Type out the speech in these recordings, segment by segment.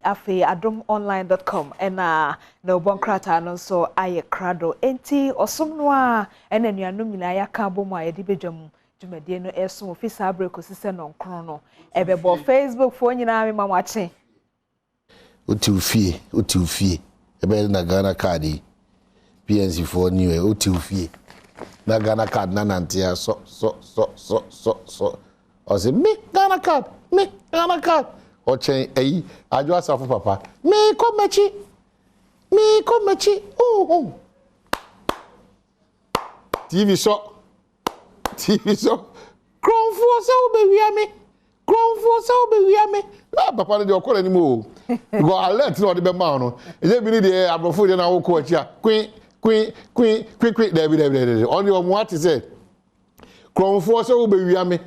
afi adomonline.com na obonkrata no so aye krado enti osom no a ena nuanom nyina ya ka bomu a yede bedwam dwumadie no eso ofisa abreko sise no nkron no ebebo Facebook fo nyina me mamwache Uti ebe na Ghana card PNC for new uti na Ghana card na nantia so o say me Ghana card ochen eyi ajo asafo papa me komechi oh TV so Kronfo se obe wi me na papa no de okole ni mo go alert no de be ma no e bi ni de abrofo de na wo ko achi a queen David on your what is it Kronfo se obe wi me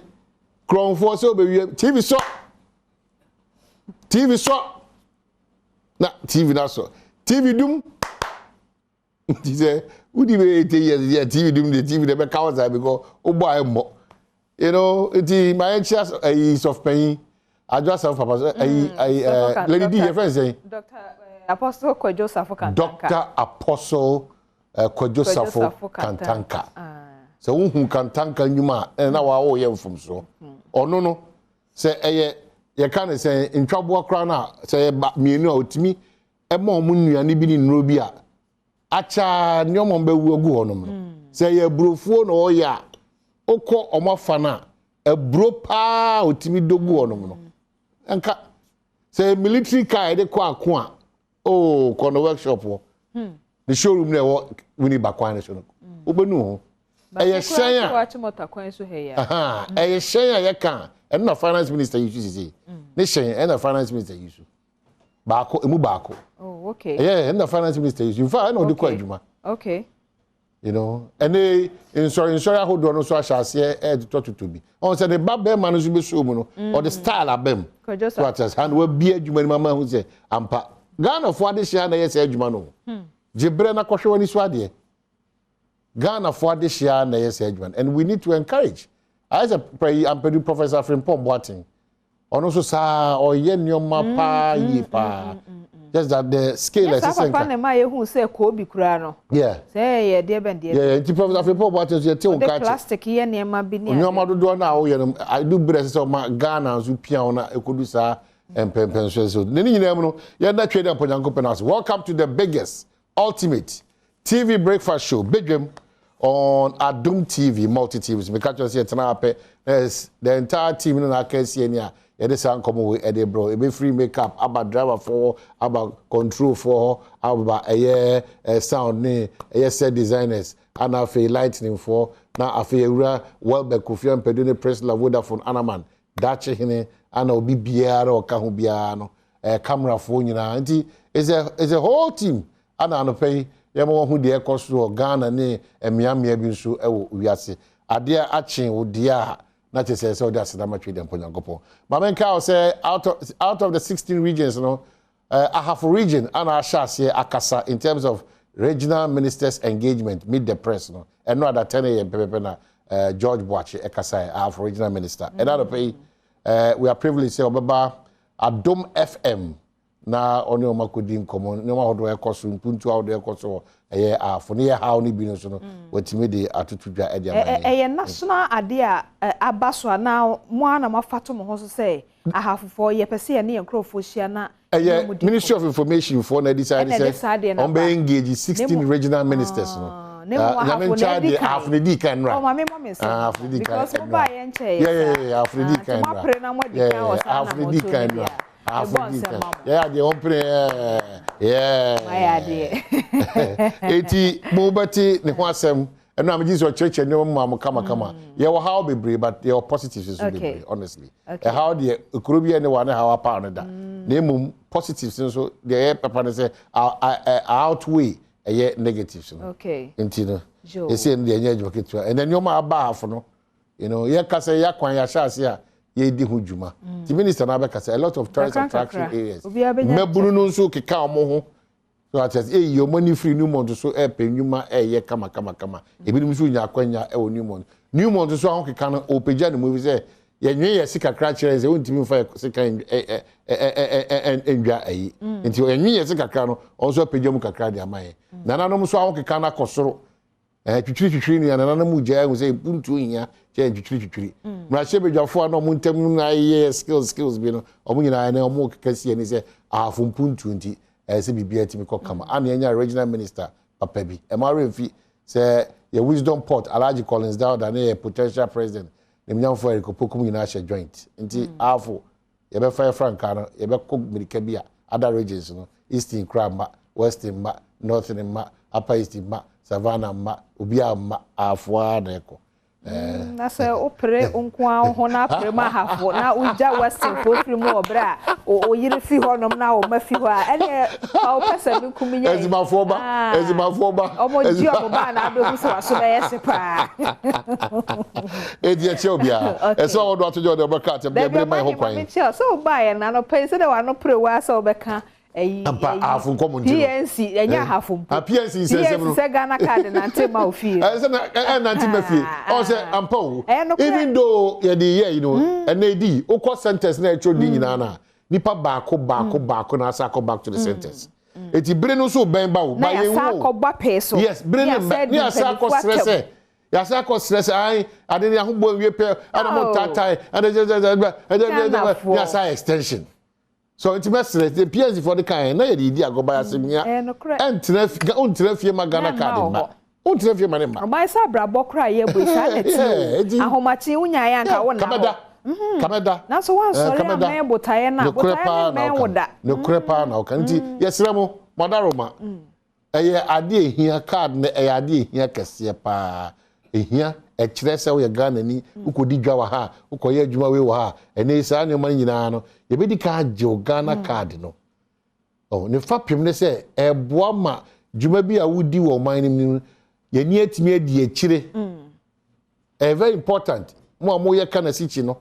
TV so na TV na so TV dum he say who di be 8 years TV dum the TV de be ka outside because obo ayemo you know it my chance is of pain I just have papa lady D your friend say Dr. Apostle Kojo Safo Kantanka Dr. Apostle Kojo Safo Kantanka so who Kantanka nyuma na wa wo yem from so ono no say ye can say in trouble kra na say mienu a otimi e ma omu nuane bi ni nro bi a acha nyomo be wu ogu honom no say ye brofuo no oya okọ omafa na ebro pa otimi dogu honom no enka say military car de kwa ako a oh kono workshop wo the showroom na wo wini bakwan so no obenu ho eye hyen a aha eye hyen a ye kan and na finance minister you see ne hyen and na finance minister you so baako emu baako oh okay yeah and na finance minister you fa na odi kwa adwuma okay you know and insure hold on so ashase to be on say the babbe man so be so mu no or the style abem so at us and we be adwuma ni mama hu say ampa Ghana for ade share na yes adwuma no jibre na kohwe wani so ade Ghana for ade share na yes adwuma and we need to encourage as a Professor Frimpong Boateng ono so sa oye nyoma pa yipa just that the scale is essential. Papa na ma ye hu say ko bi kura no. Yeah. Say ye de ben de. Yeah, the Professor Frimpong Boateng say te on catch. Plastic ye nyema bi ni. Nyoma do na wo ye no I do breast so ma Ghana so pia ona ekodu sa empempen so. Ne nyina mu no ye na twede amponyanko penas. Welcome to the biggest ultimate TV breakfast show Badwam on Adom TV multi TVs. Me catch us here tonight as the entire team in our case here. Ede san come with Ede bro. E be free makeup, about driver for, about control for, about sound ni, set designers, and afi lighting for. Na afi ura Welbeck Kofi and Pedune press la Vodafone Anaman. Dache hine ana obi biara o ka hu biara no. Camera phone nyina. Nti is a whole team. Ana no pay yemo hu de ekoso Ghana ni emiamia bi nso ewo wiase. Ade achen wo dia not just say so that's the much with them Ponyankopo. Mamen Kao say out of the 16 regions, you know, I have a region and I shall say Akasa in terms of regional ministers engagement, meet the press, you know, and not at 10 a.m. George Boache Ekasa, I have a regional minister. Another pay we are privileged to say Obaba Adom FM na oni o makodi common no ma hodo ekoso mpuntu a hodo ekoso for near how ni bi no so no watimi de atutudwa e dia national ade a abaso na mo ana mafato mo ho so say ahafofo ye pese ye ne enkrofo hia na Ministry of Information for na decide say on be engage 16 regional ministers no half the D can run. Oh, my mom half the D can because mo ba ye nche yeah half the D can run. Half the D can run. Yeah, the open yeah. My idea. 80 mobati ne ho asem and I'm just a church and no mama kama. Yeah, how be brave, but your positives is really honestly. How the could be anyone how pound that. Name positives so the papa say outweigh a negatives. Okay. Intino. You see in the energy and then your ma bar for no. You know, yeah, kasa ya kwan ya sha sia. Ye di hujuma. The minister na beka say a lot of tourist attraction areas. Mebunu no so keka omo ho. So at say your money free new month so e pe nyuma ye kama. Ebi nim so nya kwanya e wo new month. New month so ho keka no opeja ne mu say ye nwe ye sika kra kire ze wontimi fa sika endwa ayi nti ye nwe ye sika kra no onso apejam kakra de amaye nananom so awokeka na kosoro twitwiri ni nananom ugya hu se puntu hia che twitwiri mra she bedwafo na mo ntam na ye skills bi no omo nyina na omo kekasi ani se afo puntu nti se bibia timi kokama ana enya regional minister papa bi e ma remfi se ye wisdom port Alhaji Collins Dawda na ye potential president ne mnyamfo Eriko Pokum nyina she joint nti afo ye be fire franka no ye be ko mirika bi a other regions no eastern krama western ma northern ma upper eastern ma savannah ma obia ma afo na eko na se opre onkwa ho na pre ma hafo na uja western fofiri mu obra o yiri fi ho nom na o mafi ho a ene o pesa bi kuminya ezimafo ba omo ji o ba na abehu se waso be yese pa edi eche obia eso odo atojo de obaka te be mai ho kwan so ba ye na no pense de wa no pre wa se obeka ampa afun komunti PNC enya hafun PNC sesem no se Ghana card na ntema ofie se na ntema fie o se ampa o even though ye dey here you know and edi okọ centers na echo di nyina na nipa baako na asa back to the centers eti bire no so ben ba o ba ye wo yes bire no ni asa ko stress ya sa ko stress ai ade ni ahugbo wie pe ana mo tatai ade ya sa extension so it must the PS for the kind na ye di agoba asemia entra fie magana card ma ontra fie mane ma obai sa brabo kra ye bo isa neti ahomachi unya ya nka wona kameda na so wan sori am botaye na botaye me woda no krepa na o kan nti yesre mo modaroma eye ade ehia card na eye ade ehia kese pa ehia ekire se wo ye Ghana ni ukodi dwa wa ha ukoye adwuma we wa ha ene isa ne man nyina no ye bedi ka je Ghana card no oh ne fapem ne se eboa ma dwuma bi a wudi wo man ni ye ni atimi adi ekire very important mo ye kana sichi no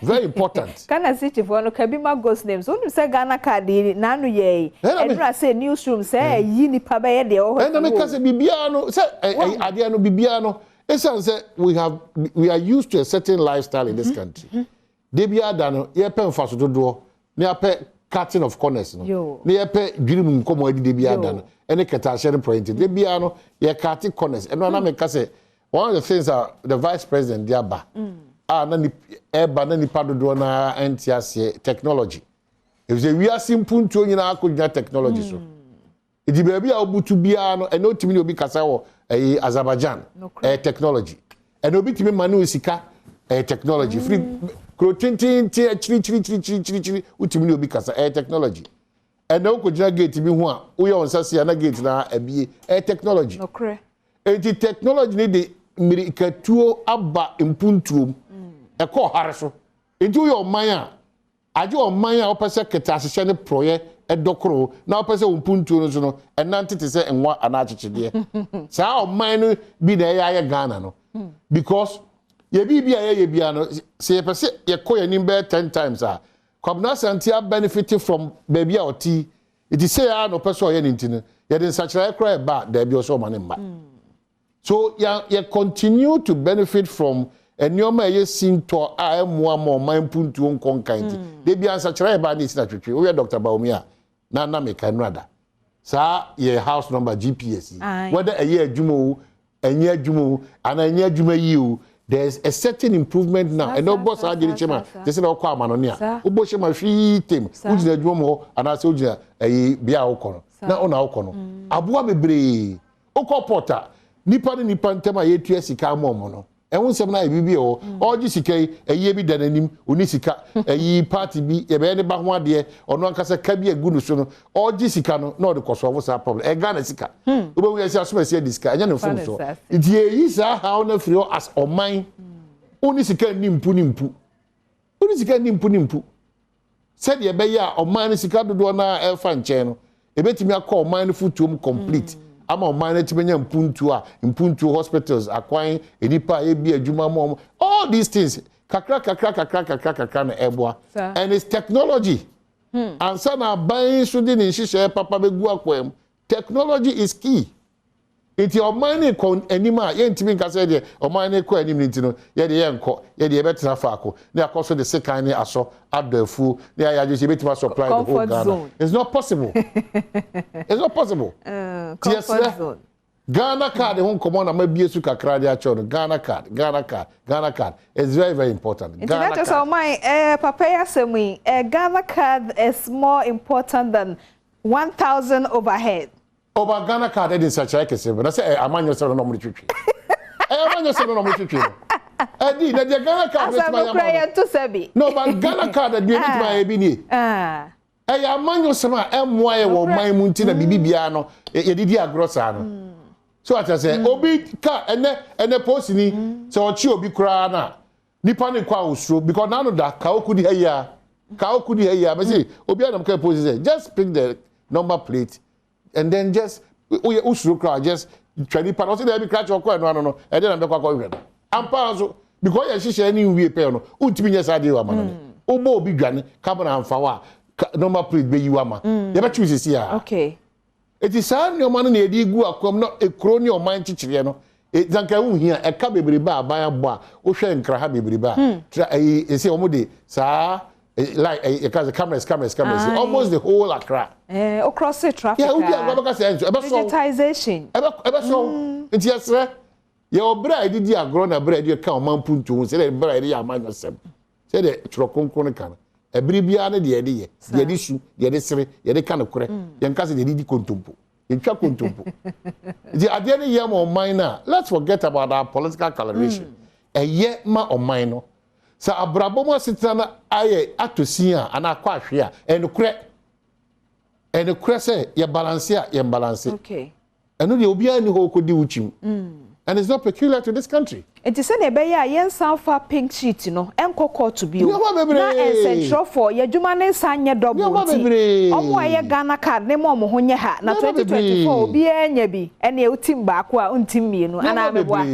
very important kana sichi for no kabi ma ghost names onu se Ghana card na anu ye enura say newsroom say yi nipa be ye de o ho na me ka se bibia no se ade no bibia no say we are used to a certain lifestyle in this country. They be adano ye pe mfaso dodo ne pe cutting of corners no. Ne ye pe dwirim nkomo adi de be adano. Ene keta share point. They be ano ye cutting corners. Eno na me ka say one of the things are the vice president diaba. Na ni eba na nipa dodo na entiase technology. If we are simple ntuo nyina akogya technology so. Edi be a obutu bia no eno timi ni obi kasa wo Azerbaijan technology and obi timi manu sika technology free crotintin chiri utimi ni obi kasa technology and now ko jina gate bi ho a wo ye onsase na gate na abie technology no kre enti technology ni de mirikatuo aba impuntuom ko hare so enti wo ye oman a aje oman a opese keta ahye ne proye edokro na opese umpuntu no so no enante te se enwa ana achechede sa o man no bi na ya Ghana no because ye bibia ye bia no se ye pese ye koye nim be 10 times a kwabna santia benefit from baby a oti it is say ya no pese o ye ntino ye den sachira kra ba da bi o so man mma so ye continue to benefit from enyoma ye sinto a emwa mo man puntu nkonkan ti de bia sachira ba ni sinatwetwe o ye Dr. Baumia na me kan rada sa ye house number GPS whether a year adwuma enye adwuma ana enye adwuma yi o there's a certain improvement now and no boss agiri chema they say okwa amanonia obo chema hwi tem ujina adwuma mo ana se ujina bia okono na ona okono aboa bebre okọ porta nipa ni nipa ntema ye tua sika mo no ehun sem na bibi o oji sika eye bi dananim oni sika eyi party bi ye be ne ba ho ade ono ankasa ka bi agu no so no oji sika no na ode koso wo sa problem e ga na sika obo wi sia so ma sia disika anya no fun so iti eyi sa how na free as oman oni sika nimpu oni sika nimpu said ye be ya oman sika dodo na elfa nche no ebetimi akọ oman futuom complete ama oman timenya mpuntu hospitals akwan enipa ebi adwuma mo all these things kakra na eboa and it's technology and sana ban so di ni hihye papa begu akwam technology is key Iti omane kon anima ye ntimi nka say de omane ko anim nti no ye de ye nko ye de ye betena faako na akoso de sekan ne aso adofu na ya je betima supply the whole Ghana zone. It's not possible. It's not possible. Comfort zone. Ghana card hon komo na mabie su kakra de acho no Ghana card it's very very important. Ghana card so my papa yasemi Ghana card is more important than 1,000 overhead. Over Ghana card in such a case but I say amanyo se no mo twetwe amanyo se no mo twetwe edi na de Ghana card with my no but Ghana card dey with my ebi ni amanyo se ma emwa wo man mu nti na bibibia no ye didi agrosa no so I say obi ka ene post ni se ochi obi kura na nipa ne kwa osuro because now that ka okudi heya me say obi anam ka post say just pick the number plate and then just usuro kra just twani pa no say dey crash okwa no e dey na be kwa hwe no ampa so because ye hihye ni wie pe no untimi nya sa dey wa ma no obo obi dwane carbon amfa wa number plate be yiwa ma ye be choose see ya okay. It is sad no man na edi gu akom no ekro ni o man chichire no zanka hu hia e ka bebreba aban abo a wo hwe nkra ha bebreba e say omo de sa like because cameras almost the whole Accra across the traffic yeah ubi agba ka say digitization ebe so nti yesre ye obra edidi agro na bra edi ka o man puntu say the bra edi aman yosem say the churo konkon kan ebiribia na de ede ye de ede su de ede sere ye de kan kore ye nka se de edi kontompo entwa kontompo the ade ne ye ma oman na let's forget about our political coloration eye ma oman no sa abrabom asitana na aye atosia ana kwa ahwe a enukre se ye balance ye balance okay eno de obi ani ho kodi uchim and it's not peculiar to this country. It is an ebe ya yen sanfa pink sheet no enko to bi o na essential for ye dwuma ne sanye double ti omo aye Ghana card ne mo ho nye ha na 2024 obi enya bi ene utim ba ko a untim mienu ana meboa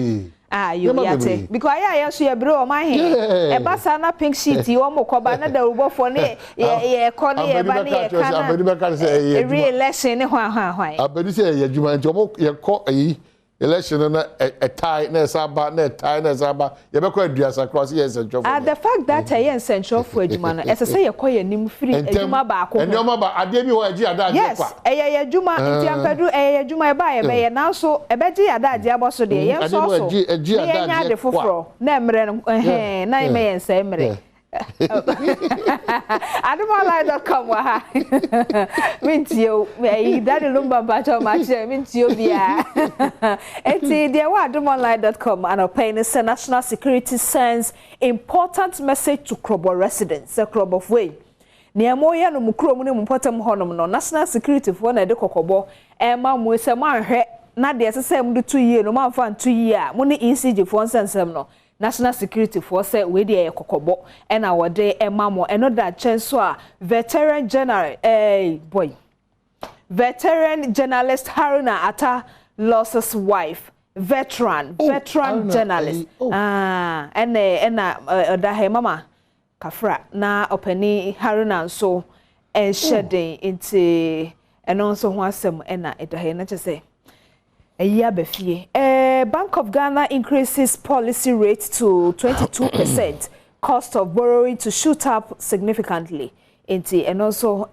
you yate because ya so ye bre o man he e basa na pink sheet o mo koba na da rubo for ne ye ko ne ye ba ne ye kana re-election ne hwan abedi se ye dwuma nti omo ye ko ayi election na a tie na saba na tie na saba ye be ko aduasa cross ye central for the fact that ye central for adwuma no ese se ye ko ye nim free adwuma ba ko adwuma ba ade bi ho agi ada ade kwa ye adwuma nti ampadu ye adwuma e ba ye be ye na so e be gi ada ade abo so de ye so so agi ada ade foforo na emre no na ye me ye nsa emre Adomonline.com wa ha mintio me daddy lumba bacho ma che mintio bia enti de wa Adomonline.com and obtain a national security sends important message to Krobo residents Krobo of way niamo ye no mukro mu ne mpotam honom no national security for na de kokobo e ma mu se ma hwe na de sese mu de 2 year no ma fa 2 year mu ne ECG for nsensem no National Security Force we dey kokobo and our day emamo another chance a veteran general veteran journalist Haruna Atta lost his wife veteran journalist and da mama kafra na openi Haruna so and shedding into and also ho asem na edahe na chese Bank of Ghana increases policy rate to 22%. Cost of borrowing to shoot up significantly. And also,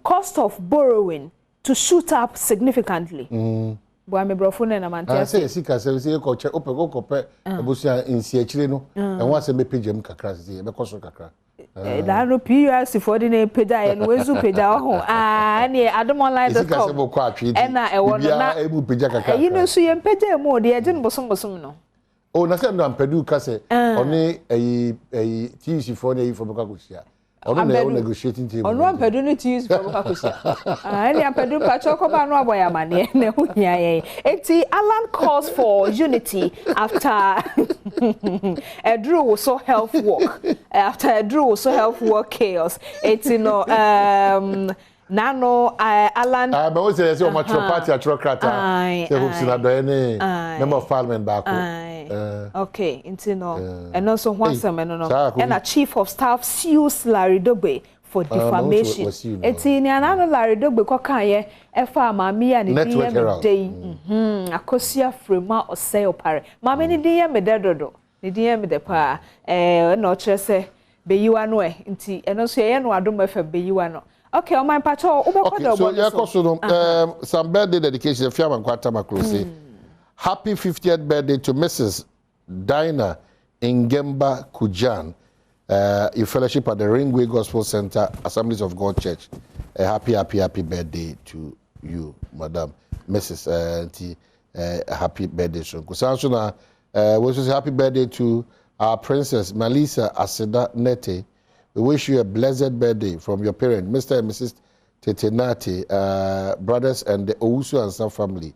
cost of borrowing to shoot up significantly. I say, Sika, say, coach, open, Busia in Siachino, and once a pejam cacras, because of cacra. No PRC for the name Peda and Wezu Peda ho. Near Adomonline.com. And I want to able Pejaka. You know, so you Peda more, the agent Bosom no. Oh, nothing on Pedu Casse, only a TC for the Focacusia. On the negotiating table. On one Pedu to use for Focacusia. I am Pedu Pachoco Banwa money. Alan calls for unity after a Drew so health work. After a Drew so health work chaos. It's Nano Alan but what say so much party at Trocrata. Say hooks in any member of parliament back. Okay, and also one and a chief of staff sues Larry Dobe for defamation. Eti ni anano Larry Dogbe kokaye efa maami ya ni diye me dey. Akosia frema osay opare. Maami ni diye me dedodo. Ni diye me de pa na ochese beyiwa no nti eno so ye no Adom FM beyiwa no. Okay, on my patrol ubekọ so ya koso no some birthday dedication fiam kwata maklose. Happy 50th birthday to Mrs. Dinah Ingemba Kujan. Your fellowship at the Ringway Gospel Center, Assemblies of God Church. Happy birthday to you, Madam Mrs. Happy birthday. So, we say happy birthday to our Princess Melissa Aseda Nete. We wish you a blessed birthday from your parents, Mr. and Mrs. Tetenati, brothers and the Owusu and some family.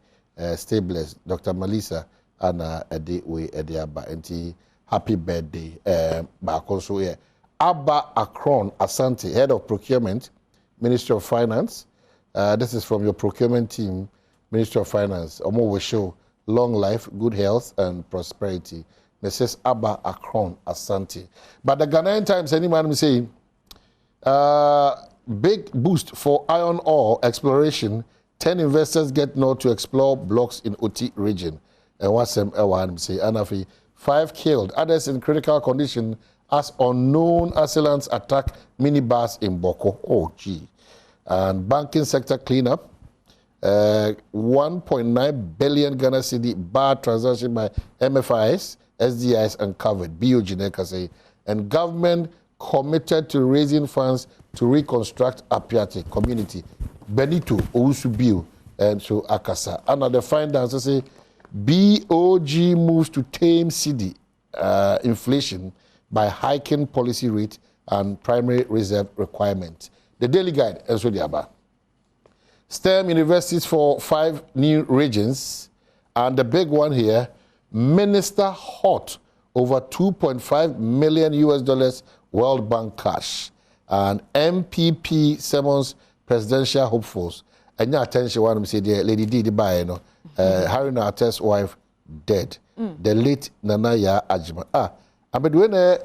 Stay blessed, Dr. Melissa and Ediaba. Happy birthday, back also here. Abba Akron Asante, Head of Procurement, Ministry of Finance. This is from your procurement team, Ministry of Finance. Omo will show long life, good health, and prosperity. Mrs. Abba Akron Asante. But the Ghanaian Times, anyone will say, big boost for iron ore exploration. 10 investors get known to explore blocks in Oti region. And what's them? Say, Anafi. 5 killed, others in critical condition as unknown assailants attack minibus in Boko. Oh, gee. And banking sector cleanup. 1.9 billion Ghana cedi bar transaction by MFIs, SDIs uncovered. BOG say. And government committed to raising funds to reconstruct Apiati community. Benito Owusu and so Akasa. Another findings say. BOG moves to tame cedi inflation by hiking policy rate and primary reserve requirement. The Daily Guide, and so the Abba. STEM universities for 5 new regions, and the big one here, Minister hot over $2.5 million US World Bank cash, and MPP summons presidential hopefuls. And your attention, one say, Lady D, the buyer, no. Harry Narte's wife dead. The late Nanaya Ajima. I'm doing a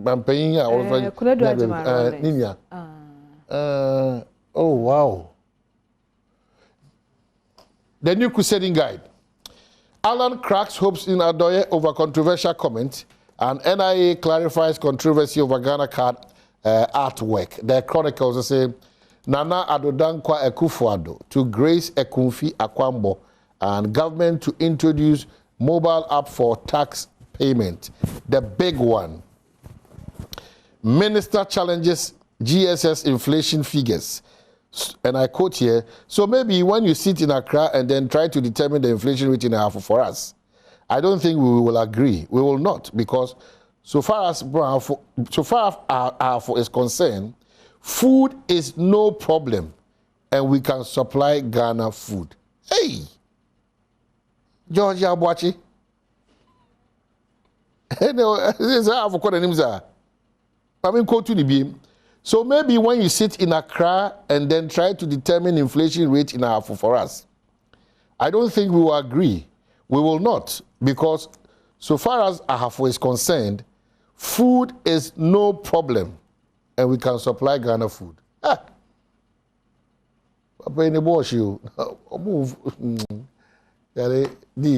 campaign. Ninya. Oh wow. The new crusading guide. Alan cracks hopes in Adoye over controversial comment, and NIA clarifies controversy over Ghana card artwork. The chronicles say. Nana Adodankwa Ekufuado to grace Ekunfi Akwambo and government to introduce mobile app for tax payment. The big one. Minister challenges GSS inflation figures. And I quote here, so maybe when you sit in Accra and then try to determine the inflation rate in Ahafo for us, I don't think we will agree. We will not, because so far as Ahafo is concerned, food is no problem, and we can supply Ghana food. Hey, George Abwachi. So maybe when you sit in Accra and then try to determine inflation rate in Ahafo for us, I don't think we will agree. We will not, because so far as Ahafo is concerned, food is no problem, and we can supply Ghana food. Papa in the bush, you move. The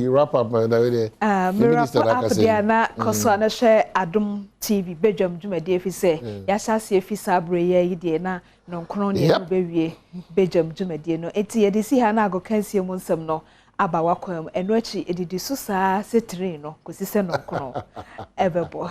wrap up. Wrap up there na kosana share Adom TV. Badwam Jumadi if say yasasi if sabre ye de na no nkron ne bewie Badwam Jumadi no enti ye de si ha na go kansie mu nsem no aba wakwam eno achi edidi so saa se train no kosi se no nkron ebebo.